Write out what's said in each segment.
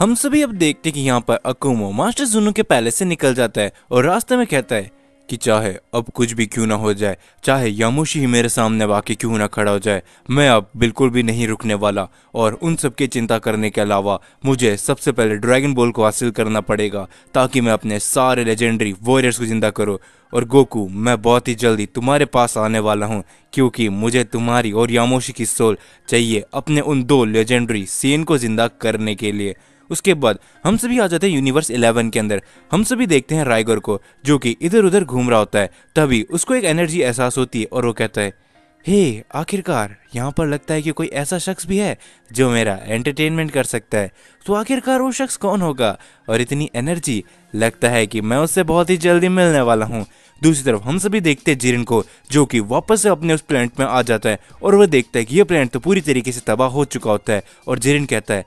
हम सभी अब देखते कि यहाँ पर अकुमो मास्टर जुनो के पैलेस से निकल जाता है और रास्ते में कहता है कि चाहे अब कुछ भी क्यों ना हो जाए, चाहे यामुशी ही मेरे सामने वाकई क्यों ना खड़ा हो जाए, मैं अब बिल्कुल भी नहीं रुकने वाला। और उन सब की चिंता करने के अलावा मुझे सबसे पहले ड्रैगन बॉल को हासिल करना पड़ेगा ताकि मैं अपने सारे लेजेंडरी वॉरियर्स को जिंदा करूं। और गोकू, मैं बहुत ही जल्दी तुम्हारे पास आने वाला हूं क्योंकि मुझे तुम्हारी और यामुशी की सोल चाहिए अपने उन दो लेजेंडरी सीन को जिंदा करने के लिए। उसके बाद हम सभी आ जाते हैं यूनिवर्स 11 के अंदर। हम सभी देखते हैं राइगर को जो कि इधर उधर घूम रहा होता है। तभी उसको एक एनर्जी एहसास होती है और वो कहता है, हे आखिरकार यहाँ पर लगता है कि कोई ऐसा शख्स भी है जो मेरा एंटरटेनमेंट कर सकता है। तो आखिरकार वो शख्स कौन होगा? और इतनी एनर्जी, लगता है कि मैं उससे बहुत ही जल्दी मिलने वाला हूँ। दूसरी तरफ हम सभी देखते हैं जिरिन को जो कि वापस से अपने उस प्लेनेट में आ जाता है और वह देखता है कि यह प्लेनेट तो पूरी तरीके से तबाह हो चुका होता है। और जिरिन कहता है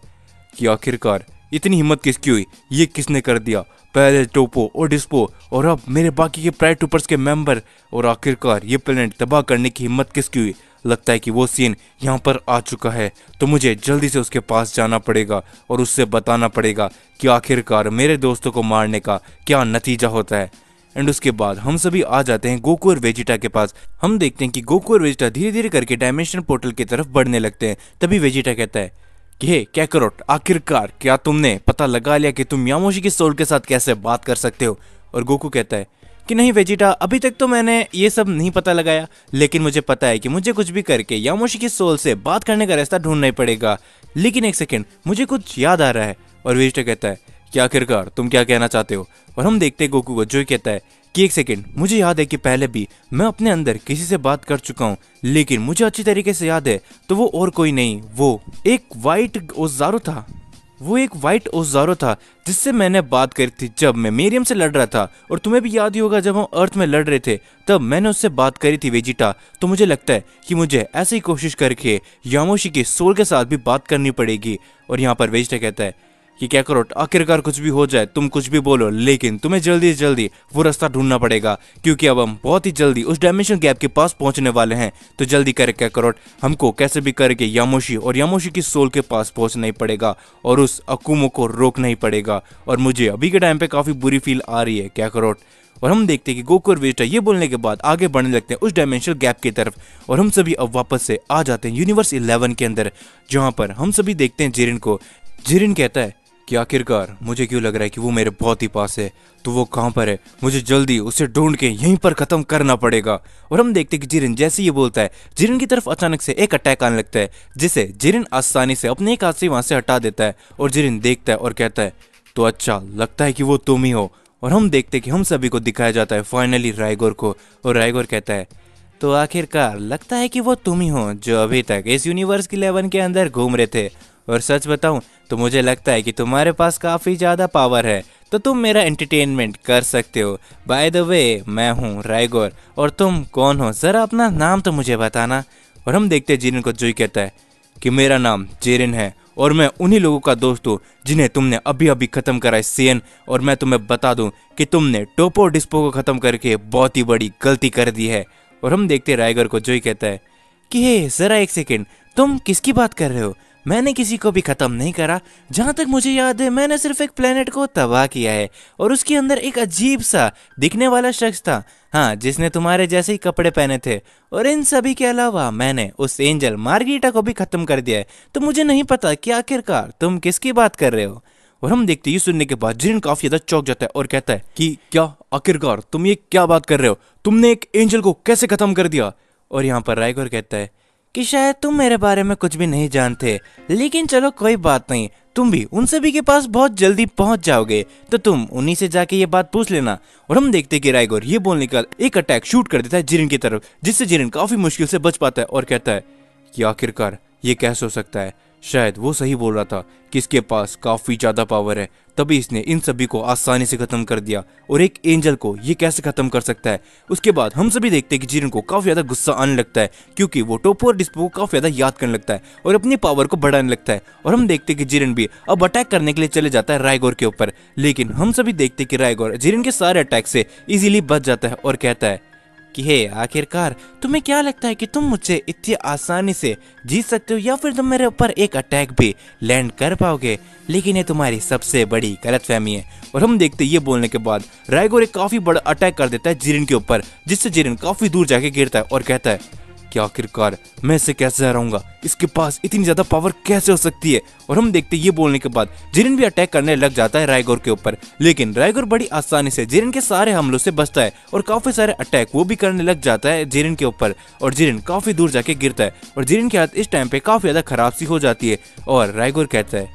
कि आखिरकार इतनी हिम्मत किसकी हुई, ये किसने कर दिया? पहले टोपो और डिस्पो और अब मेरे बाकी के प्राइड ट्रूपर्स के मेंबर, और आखिरकार ये प्लेनेट तबाह करने की हिम्मत किसकी हुई? लगता है कि वो सीन यहाँ पर आ चुका है, तो मुझे जल्दी से उसके पास जाना पड़ेगा और उससे बताना पड़ेगा कि आखिरकार मेरे दोस्तों को मारने का क्या नतीजा होता है। एंड उसके बाद हम सभी आ जाते हैं गोकू और वेजिटा के पास। हम देखते हैं कि गोकू और वेजिटा धीरे धीरे करके डायमेंशनल पोर्टल की तरफ बढ़ने लगते हैं। तभी वेजिटा कहता है कि हे कैकरोट, आखिरकार क्या तुमने पता लगा लिया कि तुम यामुशी की सोल के साथ कैसे बात कर सकते हो? और गोकू कहता है कि नहीं वेजिटा, अभी तक तो मैंने ये सब नहीं पता लगाया, लेकिन मुझे पता है कि मुझे कुछ भी करके यामुशी की सोल से बात करने का रास्ता ढूंढना ही पड़ेगा। लेकिन एक सेकेंड, मुझे कुछ याद आ रहा है। और वेजिटा कहता है कि आखिरकार तुम क्या कहना चाहते हो? और हम देखते हैं गोकू को जो कहता है कि एक सेकेंड, मुझे याद है कि पहले भी मैं अपने अंदर किसी से बात कर चुका हूँ, लेकिन मुझे अच्छी तरीके से याद है तो वो और कोई नहीं, वो एक वाइट ओज़ारो था। वो एक वाइट ओज़ारो था जिससे मैंने बात करी थी जब मैं मेरियम से लड़ रहा था। और तुम्हें भी याद ही होगा जब हम अर्थ में लड़ रहे थे तब मैंने उससे बात करी थी वेजिटा। तो मुझे लगता है कि मुझे ऐसे ही कोशिश करके यामुशी के सोल के साथ भी बात करनी पड़ेगी। और यहाँ पर वेजिटा कहता है कि क्या करो, आखिरकार कुछ भी हो जाए, तुम कुछ भी बोलो, लेकिन तुम्हें जल्दी से जल्दी वो रास्ता ढूंढना पड़ेगा क्योंकि अब हम बहुत ही जल्दी उस डायमेंशन गैप के पास पहुंचने वाले हैं। तो जल्दी करे क्या करो, हमको कैसे भी करके यामुशी और यामुशी की सोल के पास पहुंचना ही पड़ेगा और उस अकुमो को रोकना ही पड़ेगा। और मुझे अभी के टाइम पे काफी बुरी फील आ रही है क्या करो। और हम देखते हैं कि गोकू और वेजिटा ये बोलने के बाद आगे बढ़ने लगते हैं उस डायमेंशनल गैप की तरफ। और हम सभी अब वापस से आ जाते हैं यूनिवर्स 11 के अंदर, जहां पर हम सभी देखते हैं जिरिन को। जिरिन कहता है कि आखिरकार मुझे क्यों लग रहा है कि वो मेरे बहुत ही पास है, तो वो कहाँ पर है? मुझे जल्दी उसे ढूंढ के यहीं पर खत्म करना पड़ेगा। और हम देखते हैं कि जिरिन जैसे ये बोलता है, जिरिन की तरफ अचानक से एक अटैक आने लगता है जिसे जिरिन आसानी से अपने एक हाथ से वहां से हटा देता है। और जिरिन देखता है और कहता है तो अच्छा, लगता है कि वो तुम ही हो। और हम देखते हैं कि हम सभी को दिखाया जाता है फाइनली राइगोर को। और राइगोर कहता है तो आखिरकार लगता है कि वो तुम ही हो जो अभी तक इस यूनिवर्स की 11 के अंदर घूम रहे थे। और सच बताऊं तो मुझे लगता है कि तुम्हारे पास काफ़ी ज़्यादा पावर है, तो तुम मेरा एंटरटेनमेंट कर सकते हो। बाय द वे, मैं हूँ राइगोर और तुम कौन हो? ज़रा अपना नाम तो मुझे बताना। और हम देखते हैं जिरिन को जो कहता है कि मेरा नाम जिरिन है और मैं उन्हीं लोगों का दोस्त हूँ जिन्हें तुमने अभी अभी ख़त्म करा है सीएन। और मैं तुम्हें बता दूँ कि तुमने टोपो डिस्पो को ख़त्म करके बहुत ही बड़ी गलती कर दी है। और हम देखते हैं राइगर को जो कहता है कि हे ज़रा एक सेकेंड, तुम किसकी बात कर रहे हो? मैंने किसी को भी ख़त्म नहीं करा। जहाँ तक मुझे याद है मैंने सिर्फ एक प्लेनेट को तबाह किया है और उसके अंदर एक अजीब सा दिखने वाला शख्स था, हाँ, जिसने तुम्हारे जैसे ही कपड़े पहने थे। और इन सभी के अलावा मैंने उस एंजल मार्गरीटा को भी ख़त्म कर दिया है। तो मुझे नहीं पता कि आखिरकार तुम किसकी बात कर रहे हो। और हम देखते ये सुनने के बाद जिरिन काफ़ी ज़्यादा चौंक जाता है और कहता है कि क्या आखिरकार तुम ये क्या बात कर रहे हो? तुमने एक एंजल को कैसे ख़त्म कर दिया? और यहाँ पर राइगर कहता है कि शायद तुम मेरे बारे में कुछ भी नहीं जानते, लेकिन चलो कोई बात नहीं, तुम भी उन सभी के पास बहुत जल्दी पहुंच जाओगे, तो तुम उन्हीं से जाके ये बात पूछ लेना। और हम देखते कि राइगोर ये बोलने का एक अटैक शूट कर देता है जिरिन की तरफ, जिससे जिरिन काफी मुश्किल से बच पाता है और कहता है कि आखिरकार ये कैसे हो सकता है? शायद वो सही बोल रहा था कि इसके पास काफी ज्यादा पावर है, तभी इसने इन सभी को आसानी से खत्म कर दिया। और एक एंजल को ये कैसे खत्म कर सकता है? उसके बाद हम सभी देखते हैं कि जिरिन को काफी ज्यादा गुस्सा आने लगता है क्योंकि वो टोपो और डिस्पो को काफी ज्यादा याद करने लगता है और अपनी पावर को बढ़ाने लगता है। और हम देखते हैं कि जिरिन भी अब अटैक करने के लिए चले जाता है राइगोर के ऊपर, लेकिन हम सभी देखते हैं कि राइगोर जिरिन के सारे अटैक से इजीली बच जाता है और कहता है कि हे आखिरकार तुम्हें क्या लगता है कि तुम मुझसे इतनी आसानी से जीत सकते हो या फिर तुम मेरे ऊपर एक अटैक भी लैंड कर पाओगे। लेकिन ये तुम्हारी सबसे बड़ी गलतफहमी है। और हम देखते ये बोलने के बाद राइगोर एक काफी बड़ा अटैक कर देता है जिरिन के ऊपर, जिससे जिरिन काफी दूर जाके गिरता है और कहता है कि आखिरकार मैं इसे कैसे हराऊंगा, इसके पास इतनी ज्यादा पावर कैसे हो सकती है। और हम देखते ये बोलने के बाद जिरिन भी अटैक करने लग जाता है राइगोर के ऊपर, लेकिन राइगोर बड़ी आसानी से जिरिन के सारे हमलों से बचता है और काफी सारे अटैक वो भी करने लग जाता है जिरिन के ऊपर। और जिरिन काफी दूर जाके गिरता है और जिरिन की हालत इस टाइम पे काफी ज्यादा खराब सी हो जाती है। और राइगोर कहता है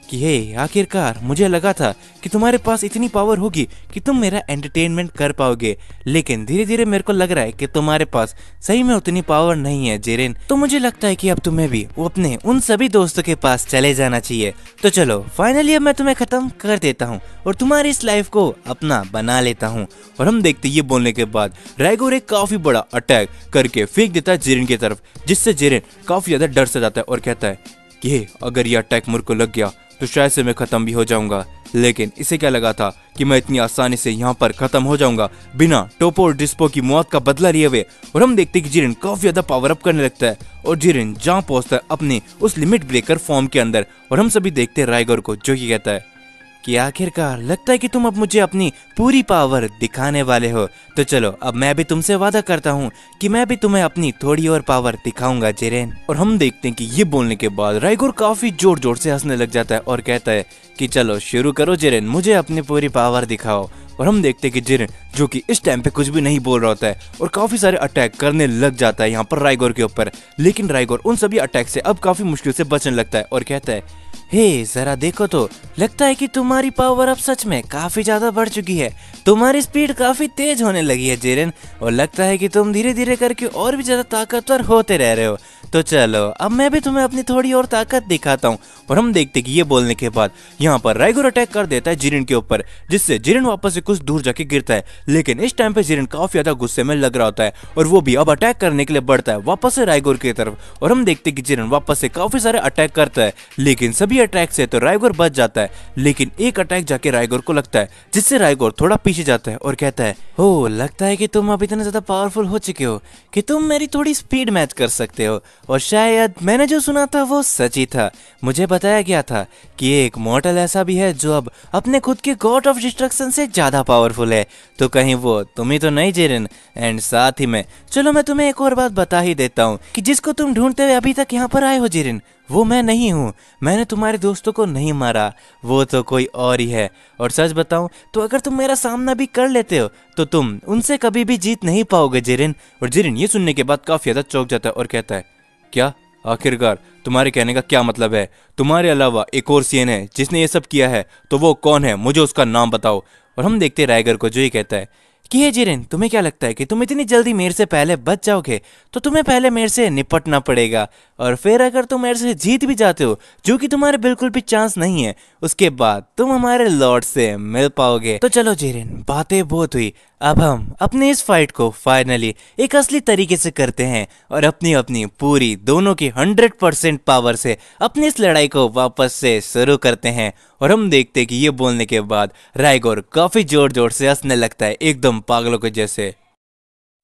कि हे आखिरकार मुझे लगा था कि तुम्हारे पास इतनी पावर होगी कि तुम मेरा एंटरटेनमेंट कर पाओगे, लेकिन धीरे धीरे मेरे को लग रहा है कि तुम्हारे पास सही में उतनी पावर नहीं है जिरिन। तो मुझे लगता है कि अब तुम्हें भी वो अपने उन सभी दोस्तों के पास चले जाना चाहिए। तो चलो फाइनली अब मैं तुम्हें खत्म कर देता हूँ और तुम्हारी इस लाइफ को अपना बना लेता हूँ। और हम देखते ये बोलने के बाद राइगोर एक काफी बड़ा अटैक करके फेंक देता है जिरिन की तरफ, जिससे जिरिन काफी ज्यादा डर से जाता है और कहता है कि अगर ये अटैक मुझ को लग गया तो शायद से मैं खत्म भी हो जाऊंगा। लेकिन इसे क्या लगा था कि मैं इतनी आसानी से यहाँ पर खत्म हो जाऊंगा बिना टोपो और डिस्पो की मौत का बदला लिए हुए। और हम देखते कि जिरिन काफी ज्यादा पावर अप करने लगता है और जिरिन जहाँ पहुंचता है अपने उस लिमिट ब्रेकर फॉर्म के अंदर। और हम सभी देखते हैं राइगोर को, जो कि कहता है कि आखिरकार लगता है कि तुम अब मुझे अपनी पूरी पावर दिखाने वाले हो। तो चलो अब मैं भी तुमसे वादा करता हूँ कि मैं भी तुम्हें अपनी थोड़ी और पावर दिखाऊंगा जिरेन। और हम देखते हैं कि ये बोलने के बाद राइगोर काफी जोर जोर से हंसने लग जाता है और कहता है कि चलो शुरू करो जिरेन, मुझे अपनी पूरी पावर दिखाओ। और हम देखते हैं कि जिरेन, जो कि इस टाइम पे कुछ भी नहीं बोल रहा होता है और काफी सारे अटैक करने लग जाता है यहाँ पर राइगोर के ऊपर। लेकिन राइगोर उन सभी अटैक से अब काफी मुश्किल से बचने लगता है और कहता है हे जरा देखो तो, लगता है कि तुम्हारी पावर अब सच में काफी ज्यादा बढ़ चुकी है। तुम्हारी स्पीड काफी तेज होने लगी है जिरेन, और लगता है कि तुम धीरे धीरे करके और भी ज्यादा ताकतवर होते रह रहे हो। तो चलो अब मैं भी तुम्हें अपनी थोड़ी और ताकत दिखाता हूँ। और हम देखते कि ये बोलने के बाद यहाँ पर राइगोर अटैक कर देता है जिरेन के ऊपर, जिससे जिरेन वापस से कुछ दूर जाके गिरता है। लेकिन इस टाइम पे जिरेन काफी ज्यादा गुस्से में लग रहा होता है और वो भी अब अटैक करने के लिए बढ़ता है वापस से राइगोर की तरफ। और हम देखते कि जिरेन वापस से काफी सारे अटैक करता है, लेकिन सभी अटैक से तो राइगोर बच जाता है। लेकिन एक अटैक जाके राइगोर को लगता है, जिससे राइगोर थोड़ा पीछे जाता है और कहता है हो लगता है कि तुम अब इतने ज्यादा पावरफुल हो चुके हो कि तुम मेरी थोड़ी स्पीड मैच कर सकते हो। और शायद मैंने जो सुना था वो सच ही था। मुझे बताया गया था कि एक मॉर्टल ऐसा भी है जो अब अपने खुद के गॉड ऑफ डिस्ट्रक्शन से ज्यादा पावरफुल है। तो कहीं वो तुम ही तो नहीं जिरेन। एंड साथ ही में चलो मैं तुम्हें एक और बात बता ही देता हूँ कि जिसको तुम ढूंढते हुए अभी तक यहाँ पर आए हो जिरेन, वो मैं नहीं हूँ। मैंने तुम्हारे दोस्तों को नहीं मारा, वो तो कोई और ही है। और सच बताऊं तो अगर तुम मेरा सामना भी कर लेते हो तो तुम उनसे कभी भी जीत नहीं पाओगे जिरेन। और जिरेन ये सुनने के बाद काफी ज्यादा चौंक जाता है और कहता है क्या, आखिरकार तुम्हारे कहने का क्या मतलब है? तुम्हारे अलावा एक और सीएन है जिसने ये सब किया है, तो वो कौन है? मुझे उसका नाम बताओ। और हम देखते राइगर को, जो ही कहता है कि हे जिरेन, तुम्हें क्या लगता है कि तुम इतनी जल्दी मेरे से पहले बच जाओगे? तो तुम्हें पहले मेरे से निपटना पड़ेगा, और फिर अगर तुम मेरे से जीत भी जाते हो, जो कि तुम्हारे बिल्कुल भी चांस नहीं है, उसके बाद तुम हमारे लॉर्ड से मिल पाओगे। तो चलो जिरेन, बातें बहुत हुई, अब हम अपने इस फाइट को फाइनली एक असली तरीके से करते हैं और अपनी अपनी पूरी दोनों की 100% पावर से अपनी इस लड़ाई को वापस से शुरू करते हैं। और हम देखते कि ये बोलने के बाद राइगोर काफी जोर जोर से हंसने लगता है, एकदम पागलों के जैसे।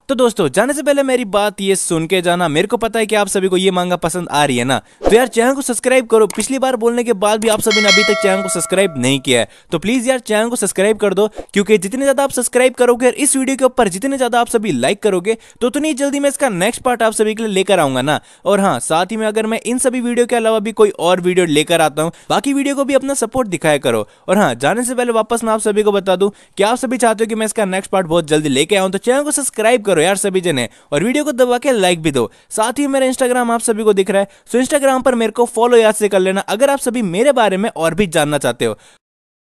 तो दोस्तों, जाने से पहले मेरी बात ये सुन के जाना, मेरे को पता है कि आप सभी को ये मांगा पसंद आ रही है ना, तो यार चैनल को सब्सक्राइब करो। पिछली बार बोलने के बाद भी आप सभी ने अभी तक चैनल को सब्सक्राइब नहीं किया है, तो प्लीज यार चैनल को सब्सक्राइब कर दो, क्योंकि जितने ज्यादा आप सब्सक्राइब करोगे और इस वीडियो के ऊपर जितने ज्यादा आप सभी लाइक करोगे, तो उतनी जल्दी मैं इसका नेक्स्ट पार्ट आप सभी के लिए लेकर आऊंगा ना। और हाँ, साथ ही में अगर मैं इन सभी वीडियो के अलावा भी कोई और वीडियो लेकर आता हूँ, बाकी वीडियो को भी अपना सपोर्ट दिखाया करो। और हाँ, जाने से पहले वापस मैं आप सभी को बता दूं कि आप सभी चाहते हो कि मैं इसका नेक्स्ट पार्ट बहुत जल्दी लेके आऊं, तो चैनल को सब्सक्राइब करो यार सभी जने, और वीडियो को दबा के लाइक भी दो। साथ ही मेरा इंस्टाग्राम आप सभी को दिख रहा है, सो इंस्टाग्राम पर मेरे को फॉलो याद से कर लेना अगर आप सभी मेरे बारे में और भी जानना चाहते हो।